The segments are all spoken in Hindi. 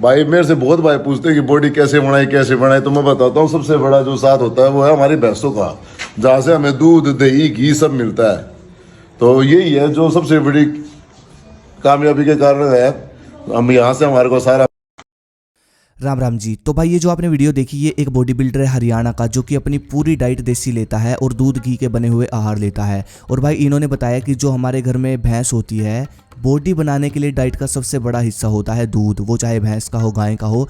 भाई मेरे से बहुत भाई पूछते हैं कि बॉडी कैसे बनाए, तो मैं बताता हूँ। सबसे बड़ा जो साथ होता है वो है हमारी भैंसों का, जहाँ से हमें दूध, दही, घी सब मिलता है। तो यही है जो सबसे बड़ी कामयाबी के कारण है। हम यहाँ से हमारे को सारा। राम राम जी। तो भाई ये जो आपने वीडियो देखी, ये एक बॉडी बिल्डर है हरियाणा का, जो कि अपनी पूरी डाइट देसी लेता है और दूध घी के बने हुए आहार लेता है। और भाई इन्होंने बताया कि जो हमारे घर में भैंस होती है, बॉडी बनाने के लिए डाइट का सबसे बड़ा हिस्सा होता है दूध, वो चाहे भैंस का हो, गाय का हो।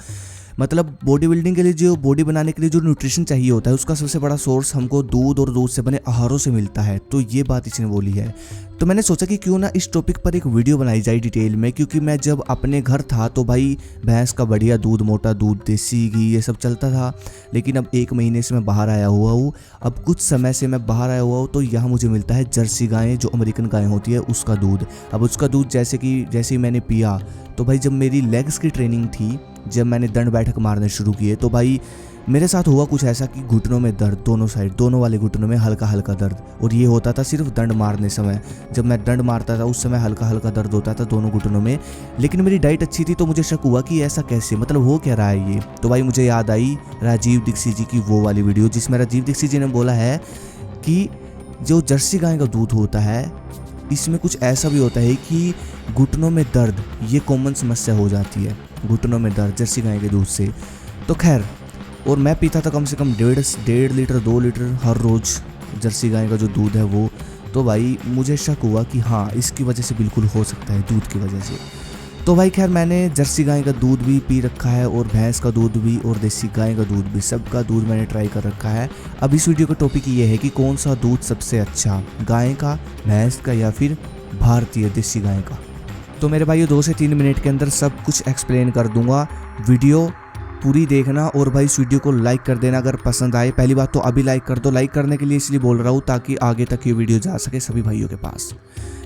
मतलब बॉडी बिल्डिंग के लिए, जो बॉडी बनाने के लिए जो न्यूट्रिशन चाहिए होता है, उसका सबसे बड़ा सोर्स हमको दूध और दूध से बने आहारों से मिलता है। तो ये बात इसने बोली है। तो मैंने सोचा कि क्यों ना इस टॉपिक पर एक वीडियो बनाई जाए डिटेल में, क्योंकि मैं जब अपने घर था तो भाई भैंस का बढ़िया दूध, मोटा दूध, देसी घी, ये सब चलता था। लेकिन अब 1 महीने से मैं बाहर आया हुआ हूँ। अब कुछ समय से मैं बाहर आया हुआ हूँ तो यहाँ मुझे मिलता है जर्सी गायें, जो अमेरिकन गायें होती है, उसका दूध। अब उसका दूध जैसे ही मैंने पिया, तो भाई जब मेरी लेग्स की ट्रेनिंग थी, जब मैंने दंड बैठक मारने शुरू किए, तो भाई मेरे साथ हुआ कुछ ऐसा कि घुटनों में दर्द, दोनों साइड, दोनों वाले घुटनों में हल्का हल्का दर्द। और ये होता था सिर्फ दंड मारने समय। जब मैं दंड मारता था उस समय हल्का हल्का दर्द होता था दोनों घुटनों में। लेकिन मेरी डाइट अच्छी थी तो मुझे शक हुआ कि ऐसा कैसे, मतलब हो क्या रहा है ये। तो भाई मुझे याद आई राजीव दीक्षित जी की वो वाली वीडियो, जिसमें राजीव दीक्षित जी ने बोला है कि जो जर्सी गाय का दूध होता है, इसमें कुछ ऐसा भी होता है कि घुटनों में दर्द, ये कॉमन समस्या हो जाती है, घुटनों में दर्द जर्सी गाय के दूध से। तो खैर, और मैं पीता था कम से कम 1.5 लीटर 2 लीटर हर रोज़ जर्सी गाय का जो दूध है वो। तो भाई मुझे शक हुआ कि हाँ, इसकी वजह से बिल्कुल हो सकता है, दूध की वजह से। तो भाई खैर, मैंने जर्सी गाय का दूध भी पी रखा है और भैंस का दूध भी और देसी गाय का दूध भी, सबका दूध मैंने ट्राई कर रखा है। अब इस वीडियो का टॉपिक ये है कि कौन सा दूध सबसे अच्छा, गाय का, भैंस का, या फिर भारतीय देसी गाय का। तो मेरे भाई 2 से 3 मिनट के अंदर सब कुछ एक्सप्लेन कर दूंगा। वीडियो पूरी देखना और भाई इस वीडियो को लाइक कर देना अगर पसंद आए। पहली बात तो अभी लाइक कर दो। लाइक करने के लिए इसलिए बोल रहा हूँ ताकि आगे तक ये वीडियो जा सके सभी भाइयों के पास।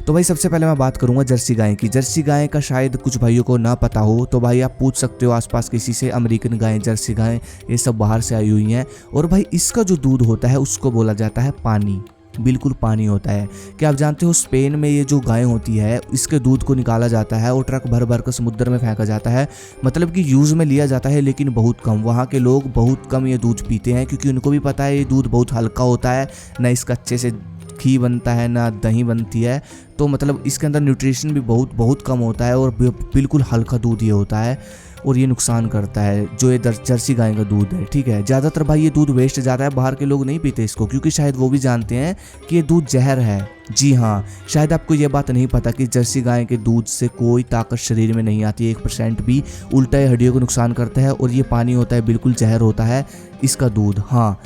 तो भाई सबसे पहले मैं बात करूंगा जर्सी गाय की। जर्सी गाय का शायद कुछ भाइयों को ना पता हो, तो भाई आप पूछ सकते हो आसपास किसी से। अमेरिकन गाय, जर्सी गाय, ये सब बाहर से आई हुई हैं। और भाई इसका जो दूध होता है उसको बोला जाता है पानी, बिल्कुल पानी होता है। क्या आप जानते हो स्पेन में ये जो गाय होती है, इसके दूध को निकाला जाता है और ट्रक भर भर कर समुद्र में फेंका जाता है। मतलब कि यूज़ में लिया जाता है लेकिन बहुत कम। वहाँ के लोग बहुत कम ये दूध पीते हैं, क्योंकि उनको भी पता है ये दूध बहुत हल्का होता है, ना इसका अच्छे से घी बनता है ना दही बनती है। तो मतलब इसके अंदर न्यूट्रिशन भी बहुत कम होता है और बिल्कुल हल्का दूध ये होता है और ये नुकसान करता है, जो ये जर्सी गाय का दूध है। ठीक है, ज़्यादातर भाई ये दूध वेस्ट जाता है, बाहर के लोग नहीं पीते इसको, क्योंकि शायद वो भी जानते हैं कि ये दूध जहर है। जी हाँ, शायद आपको ये बात नहीं पता कि जर्सी गाय के दूध से कोई ताकत शरीर में नहीं आती, 1% भी। उल्टा ये हड्डियों को नुकसान करता है और ये पानी होता है, बिल्कुल जहर होता है इसका दूध। हाँ,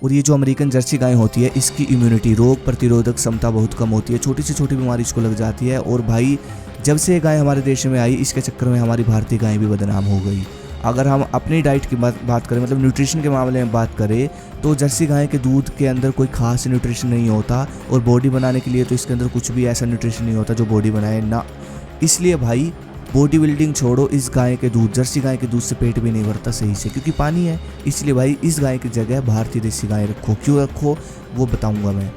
और ये जो अमेरिकन जर्सी गाय होती है, इसकी इम्यूनिटी, रोग प्रतिरोधक क्षमता बहुत कम होती है, छोटी से छोटी बीमारी इसको लग जाती है। और भाई जब से ये गाय हमारे देश में आई, इसके चक्कर में हमारी भारतीय गाय भी बदनाम हो गई। अगर हम अपनी डाइट की बात करें, मतलब न्यूट्रिशन के मामले में बात करें, तो जर्सी गाय के दूध के अंदर कोई खास न्यूट्रिशन नहीं होता। और बॉडी बनाने के लिए तो इसके अंदर कुछ भी ऐसा न्यूट्रिशन नहीं होता जो बॉडी बनाए ना। इसलिए भाई बॉडी बिल्डिंग छोड़ो, इस गाय के दूध, जर्सी गाय के दूध से पेट भी नहीं भरता सही से, क्योंकि पानी है। इसलिए भाई इस गाय की जगह भारतीय देसी गाय रखो। क्यों रखो वो बताऊंगा मैं।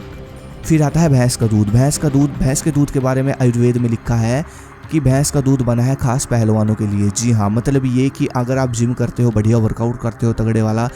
फिर आता है भैंस का दूध। भैंस के दूध के बारे में आयुर्वेद में लिखा है कि भैंस का दूध बना है खास पहलवानों के लिए। जी हाँ, मतलब ये कि अगर आप जिम करते हो, बढ़िया वर्कआउट करते हो तगड़े वाला,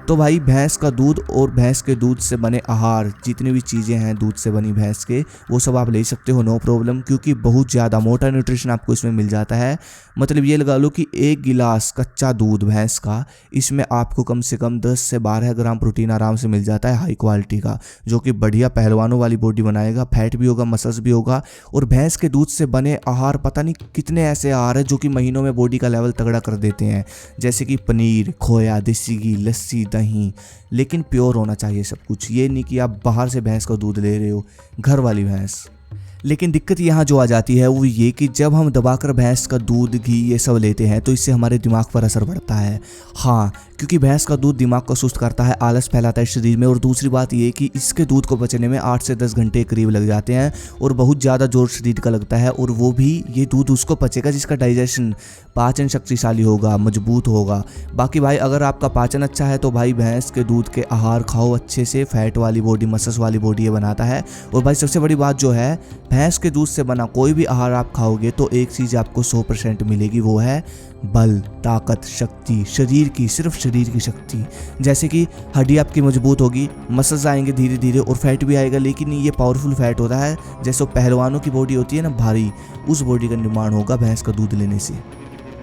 तो भाई भैंस का दूध और भैंस के दूध से बने आहार, जितनी भी चीज़ें हैं दूध से बनी भैंस के, वो सब आप ले सकते हो, नो प्रॉब्लम। क्योंकि बहुत ज़्यादा मोटा न्यूट्रिशन आपको इसमें मिल जाता है। मतलब ये लगा लो कि 1 गिलास कच्चा दूध भैंस का, इसमें आपको कम से कम 10 से 12 ग्राम प्रोटीन आराम से मिल जाता है, हाई क्वालिटी का, जो कि बढ़िया पहलवानों वाली बॉडी बनाएगा। फैट भी होगा, मसल्स भी होगा। और भैंस के दूध से बने आहार, पता नहीं कितने ऐसे आहार हैं जो कि महीनों में बॉडी का लेवल तगड़ा कर देते हैं, जैसे कि पनीर, खोया, देसी घी, लस्सी, दही। लेकिन प्योर होना चाहिए सब कुछ, ये नहीं कि आप बाहर से भैंस का दूध ले रहे हो, घर वाली भैंस। लेकिन दिक्कत यहाँ जो आ जाती है वो ये कि जब हम दबाकर भैंस का दूध, घी, ये सब लेते हैं तो इससे हमारे दिमाग पर असर पड़ता है। हाँ, क्योंकि भैंस का दूध दिमाग को सुस्त करता है, आलस फैलाता है शरीर में। और दूसरी बात ये कि इसके दूध को पचने में 8 से 10 घंटे करीब लग जाते हैं और बहुत ज़्यादा जोर शरीर का लगता है। और वो भी ये दूध उसको पचेगा जिसका डाइजेशन, पाचन शक्तिशाली होगा, मजबूत होगा। बाकी भाई अगर आपका पाचन अच्छा है तो भाई भैंस के दूध के आहार खाओ अच्छे से, फैट वाली बॉडी, मसल्स वाली बॉडी ये बनाता है। और भाई सबसे बड़ी बात जो है, भैंस के दूध से बना कोई भी आहार आप खाओगे तो एक चीज़ आपको 100% मिलेगी, वो है बल, ताकत, शक्ति, शरीर की, सिर्फ शरीर की शक्ति। जैसे कि हड्डी आपकी मजबूत होगी, मसल्स आएंगे धीरे धीरे और फैट भी आएगा, लेकिन ये पावरफुल फैट होता है। जैसे पहलवानों की बॉडी होती है ना भारी, उस बॉडी का निर्माण होगा भैंस का दूध लेने से।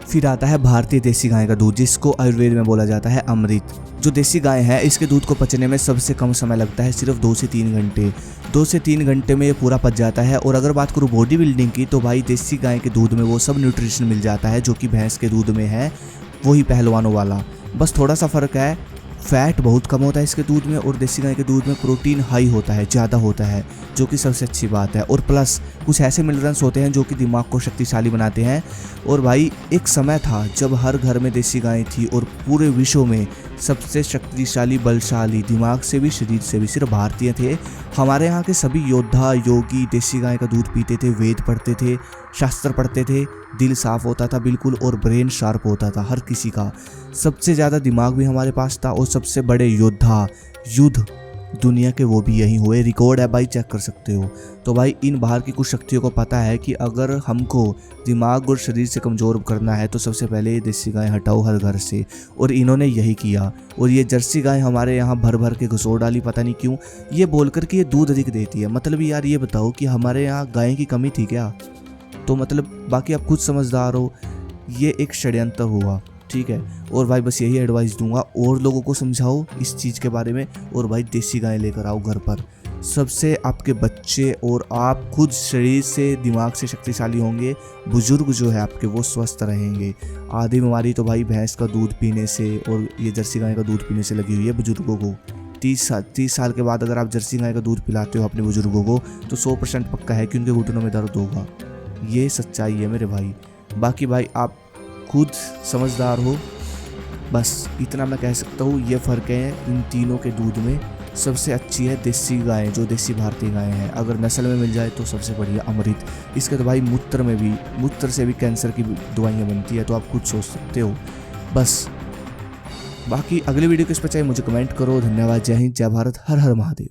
फिर आता है भारतीय देसी गाय का दूध, जिसको आयुर्वेद में बोला जाता है अमृत। जो देसी गाय है इसके दूध को पचने में सबसे कम समय लगता है, सिर्फ 2 से 3 घंटे। 2 से 3 घंटे में ये पूरा पच जाता है। और अगर बात करूँ बॉडी बिल्डिंग की तो भाई देसी गाय के दूध में वो सब न्यूट्रिशन मिल जाता है जो कि भैंस के दूध में है, वही पहलवानों वाला। बस थोड़ा सा फ़र्क है, फैट बहुत कम होता है इसके दूध में और देसी गाय के दूध में प्रोटीन हाई होता है, ज़्यादा होता है, जो कि सबसे अच्छी बात है। और प्लस कुछ ऐसे मिनरल्स होते हैं जो कि दिमाग को शक्तिशाली बनाते हैं। और भाई एक समय था जब हर घर में देसी गाय थी और पूरे विश्व में सबसे शक्तिशाली, बलशाली, दिमाग से भी शरीर से भी सिर्फ भारतीय थे। हमारे यहाँ के सभी योद्धा, योगी देसी गाय का दूध पीते थे, वेद पढ़ते थे, शास्त्र पढ़ते थे, दिल साफ होता था बिल्कुल और ब्रेन शार्प होता था हर किसी का। सबसे ज़्यादा दिमाग भी हमारे पास था और सबसे बड़े योद्धा युद्ध दुनिया के वो भी यहीं हुए, रिकॉर्ड है भाई, चेक कर सकते हो। तो भाई इन बाहर की कुछ शक्तियों को पता है कि अगर हमको दिमाग और शरीर से कमज़ोर करना है तो सबसे पहले ये देसी गाय हटाओ हर घर से, और इन्होंने यही किया। और ये जर्सी गाय हमारे यहाँ भर भर के घुसोड़ डाली, पता नहीं क्यों, ये बोलकर कि ये दूध अधिक देती है। मतलब यार ये बताओ कि हमारे यहाँ गाय की कमी थी क्या? तो मतलब बाकी आप खुद समझदार हो, ये एक षड्यंत्र हुआ, ठीक है। और भाई बस यही एडवाइस दूंगा, और लोगों को समझाओ इस चीज़ के बारे में। और भाई देसी गाय लेकर आओ घर पर, सबसे आपके बच्चे और आप खुद शरीर से, दिमाग से शक्तिशाली होंगे। बुजुर्ग जो है आपके वो स्वस्थ रहेंगे। आधी बीमारी तो भाई भैंस का दूध पीने से और ये जर्सी गाय का दूध पीने से लगी हुई है बुजुर्गों को। 30 साल के बाद अगर आप जर्सी गाय का दूध पिलाते हो अपने बुजुर्गों को तो 100% पक्का है कि उनके घुटनों में दर्द होगा। ये सच्चाई है मेरे भाई। बाकी भाई आप खुद समझदार हो, बस इतना मैं कह सकता हूँ। ये फ़र्क है इन तीनों के दूध में। सबसे अच्छी है देसी गाय, जो देसी भारतीय गाय है। अगर नस्ल में मिल जाए तो सबसे बढ़िया अमृत। इसके तो भाई मूत्र से भी कैंसर की दवाइयाँ बनती है, तो आप खुद सोच सकते हो। बस बाकी अगली वीडियो किस पर चाहिए मुझे कमेंट करो। धन्यवाद, जय हिंद, जय भारत, हर हर महादेव।